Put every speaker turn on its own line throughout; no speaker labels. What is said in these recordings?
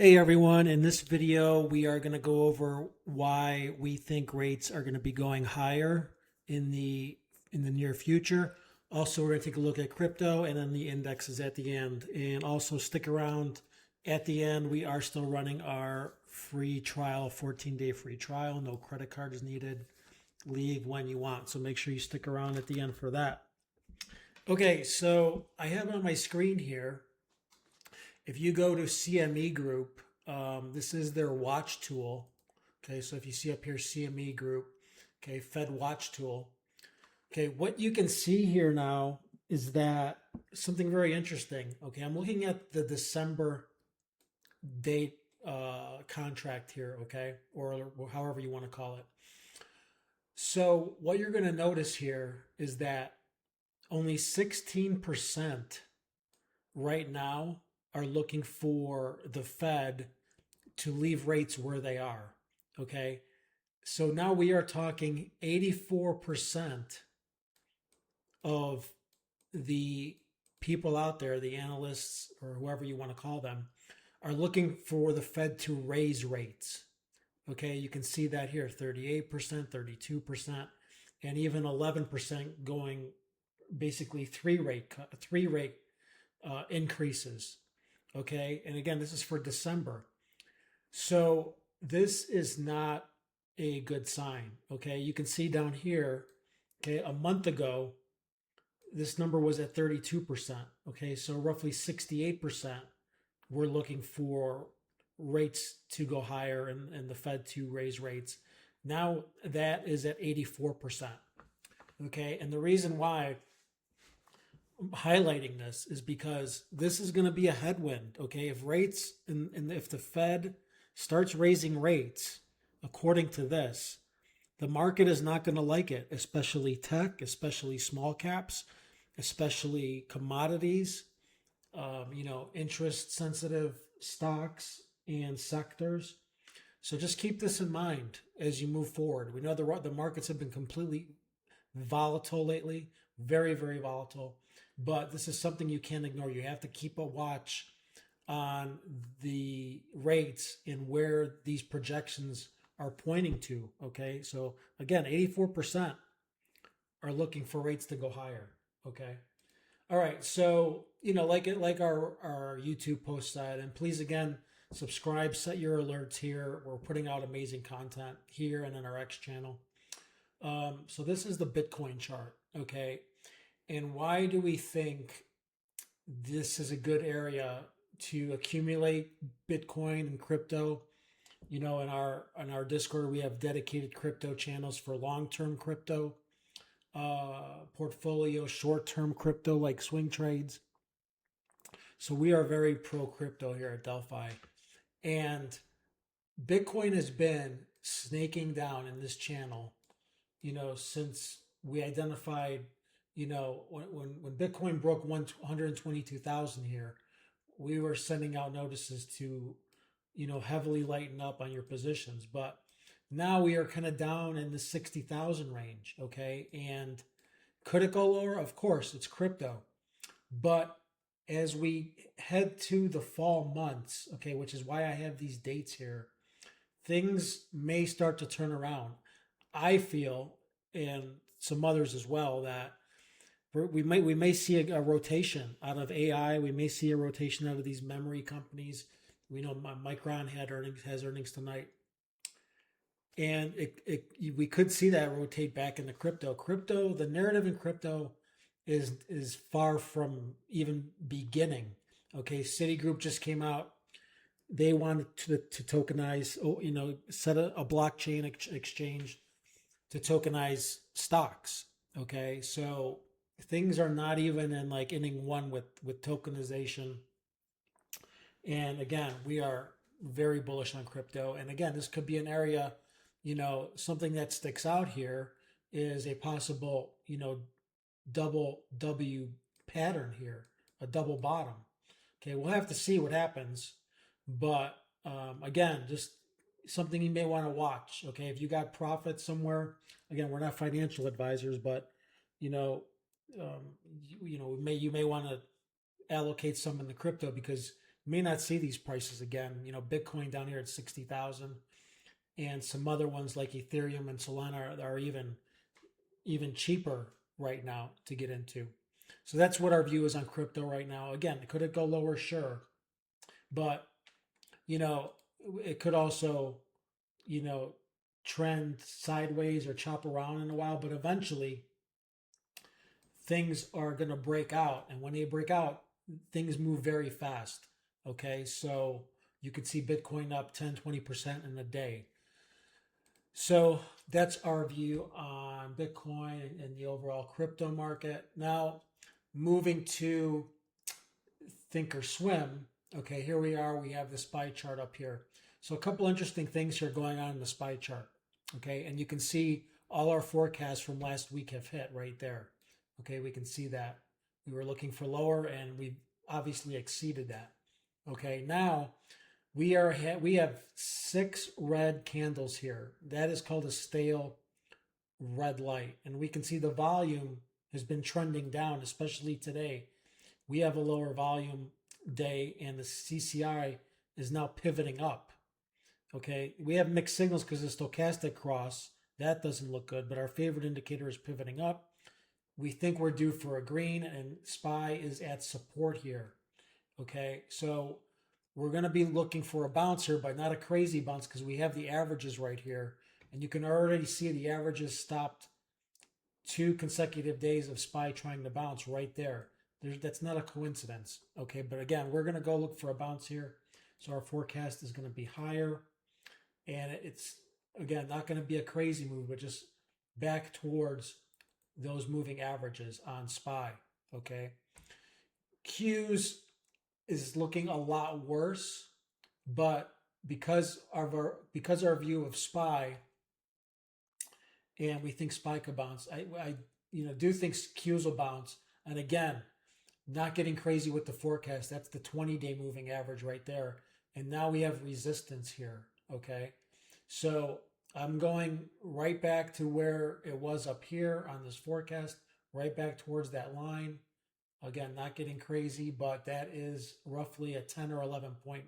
Hey everyone, in this video we are going to go over why we think rates are going to be going higher in the near future. Also, we're going to take a look at crypto and then the indexes at the end. And also stick around at the end. We are still running our free trial, 14-day free trial. No credit card is needed. Leave when you want. So make sure you stick around at the end for that. Okay, so I have on my screen here, if you go to CME Group, this is their watch tool. Okay, so if you see up here CME Group, okay, Fed watch tool. Okay, what you can see here now is that something very interesting. Okay, I'm looking at the December date contract here, okay, or however you want to call it. So what you're going to notice here is that only 16% right now are looking for the Fed to leave rates where they are. Okay. So now we are talking 84% of the people out there, the analysts or whoever you want to call them, are looking for the Fed to raise rates. Okay. You can see that here 38%, 32%, and even 11% going basically three rate increases. Okay. And again, this is for December. So this is not a good sign. Okay. You can see down here, okay, a month ago, this number was at 32%. Okay. So roughly 68% were looking for rates to go higher and the Fed to raise rates. Now that is at 84%. Okay. And the reason why I'm highlighting this is because this is going to be a headwind. Okay. If rates and if the Fed starts raising rates according to this, the market is not going to like it, especially tech, especially small caps, especially commodities, interest sensitive stocks and sectors. So just keep this in mind as you move forward. We know the markets have been completely volatile lately, very, very volatile, but this is something you can't ignore. You have to keep a watch on the rates and where these projections are pointing to. Okay. So again, 84% are looking for rates to go higher. Okay. All right. So, like our YouTube post said, and please again, subscribe, set your alerts here. We're putting out amazing content here and in our X channel. So this is the Bitcoin chart. Okay. And why do we think this is a good area to accumulate Bitcoin and crypto? In our Discord, we have dedicated crypto channels for long-term crypto portfolio, short-term crypto like swing trades. So we are very pro crypto here at Delphi. And Bitcoin has been snaking down in this channel, since we identified, when Bitcoin broke 122,000 here, we were sending out notices to, heavily lighten up on your positions. But now we are kind of down in the 60,000 range. Okay. And could it go lower? Of course, it's crypto. But as we head to the fall months, okay, which is why I have these dates here, things may start to turn around. I feel, and some others as well, that we may see a rotation out of AI. We may see a rotation out of these memory companies. We know Micron has earnings tonight, and we could see that rotate back into crypto. Crypto, the narrative in crypto is far from even beginning. Okay, Citigroup just came out. They wanted to tokenize, set a blockchain exchange to tokenize stocks. Okay, so things are not even in like inning one with tokenization. And again, we are very bullish on crypto. And again, this could be an area, something that sticks out here is a possible, double W pattern here, a double bottom. Okay, we'll have to see what happens. But again, just something you may want to watch. Okay, if you got profit somewhere, again, we're not financial advisors, but you may want to allocate some in the crypto because may not see these prices again. You know, Bitcoin down here at 60,000, and some other ones like Ethereum and Solana are even cheaper right now to get into. So that's what our view is on crypto right now. Again, could it go lower? Sure, but you know, it could also, you know, trend sideways or chop around in a while, but eventually things are going to break out. And when they break out, things move very fast. Okay. So you could see Bitcoin up 10, 20% in a day. So that's our view on Bitcoin and the overall crypto market. Now, moving to Thinkorswim. Okay, here we are. We have the SPY chart up here. So a couple interesting things here going on in the SPY chart. Okay, and you can see all our forecasts from last week have hit right there. Okay, we can see that. We were looking for lower and we obviously exceeded that. Okay, now we have 6 red candles here. That is called a stale red light. And we can see the volume has been trending down, especially today. We have a lower volume day and the CCI is now pivoting up. Okay, we have mixed signals because the stochastic cross, that doesn't look good, but our favorite indicator is pivoting up. We think we're due for a green and SPY is at support here. Okay, so we're going to be looking for a bounce here, but not a crazy bounce because we have the averages right here. And you can already see the averages stopped 2 consecutive days of SPY trying to bounce right there. That's not a coincidence. Okay, but again, we're going to go look for a bounce here. So our forecast is going to be higher. And it's, again, not going to be a crazy move, but just back towards those moving averages on SPY. Okay. Qs is looking a lot worse, but because our view of SPY and we think SPY could bounce, I do think Qs will bounce. And again, not getting crazy with the forecast. That's the 20-day moving average right there. And now we have resistance here. Okay. So I'm going right back to where it was up here on this forecast, right back towards that line. Again, not getting crazy, but that is roughly a 10 or 11 point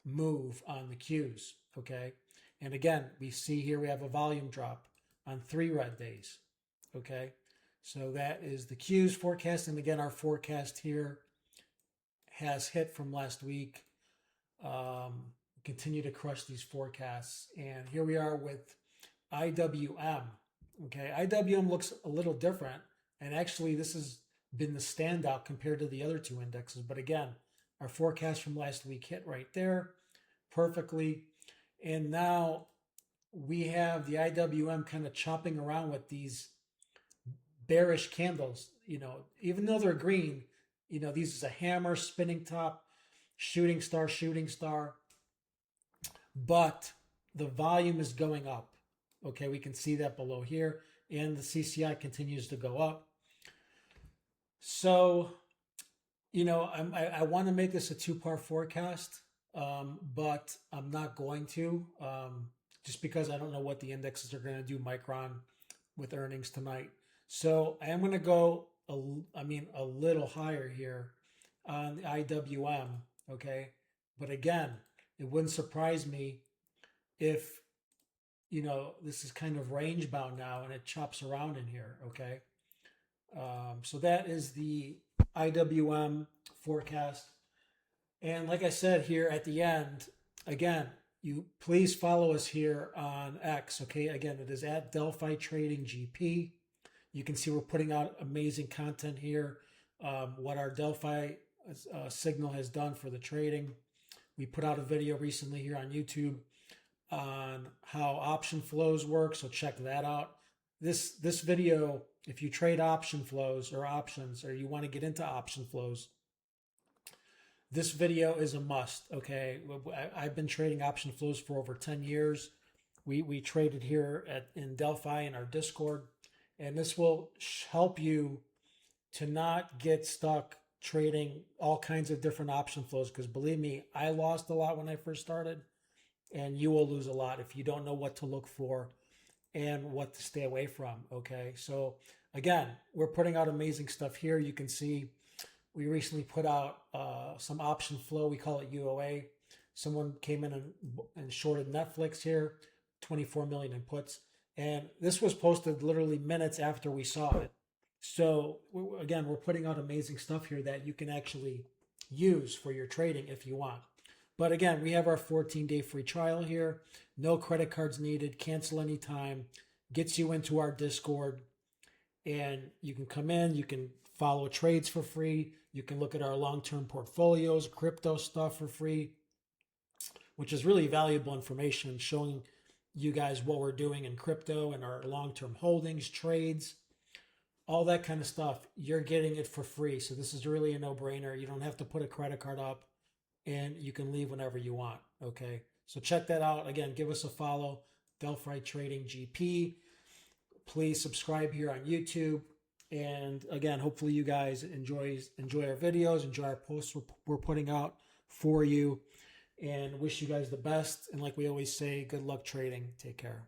move on the Qs. Okay. And again, we see here we have a volume drop on 3 red days. Okay. So that is the Qs forecast. And again, our forecast here has hit from last week. Continue to crush these forecasts. And here we are with IWM. Okay, IWM looks a little different. And actually, this has been the standout compared to the other 2 indexes. But again, our forecast from last week hit right there perfectly. And now we have the IWM kind of chopping around with these bearish candles. Even though they're green, these is a hammer, spinning top, shooting star, but the volume is going up. Okay, we can see that below here, and the CCI continues to go up. So, I want to make this a 2-part forecast, but I'm not going to, just because I don't know what the indexes are going to do. Micron with earnings tonight. So I am going to go, a little higher here on the IWM, okay? But again, it wouldn't surprise me if, this is kind of range bound now and it chops around in here, okay? So that is the IWM forecast. And like I said here at the end, again, you please follow us here on X, okay? Again, it is at Delphi Trading GP. You can see we're putting out amazing content here. What our Delphi signal has done for the trading. We put out a video recently here on YouTube on how option flows work, so check that out. This video, if you trade option flows or options, or you want to get into option flows, this video is a must. Okay, I've been trading option flows for over 10 years. We traded here in Delphi in our Discord, and this will help you to not get stuck trading all kinds of different option flows, because believe me, I lost a lot when I first started, and you will lose a lot if you don't know what to look for and what to stay away from. Okay, so again, we're putting out amazing stuff here. You can see we recently put out some option flow. We call it UOA. Someone came in and shorted Netflix here, 24 million in puts. And this was posted literally minutes after we saw it. So again, we're putting out amazing stuff here that you can actually use for your trading if you want. But again, we have our 14-day free trial here. No credit cards needed. Cancel anytime. Gets you into our Discord. And you can come in. You can follow trades for free. You can look at our long-term portfolios, crypto stuff for free, which is really valuable information showing you guys what we're doing in crypto and our long-term holdings, trades, all that kind of stuff. You're getting it for free. So this is really a no-brainer. You don't have to put a credit card up, and you can leave whenever you want. Okay. So check that out. Again, give us a follow, Delphi Trading GP. Please subscribe here on YouTube. And again, hopefully you guys enjoy our videos, enjoy our posts we're putting out for you, and wish you guys the best. And like we always say, good luck trading. Take care.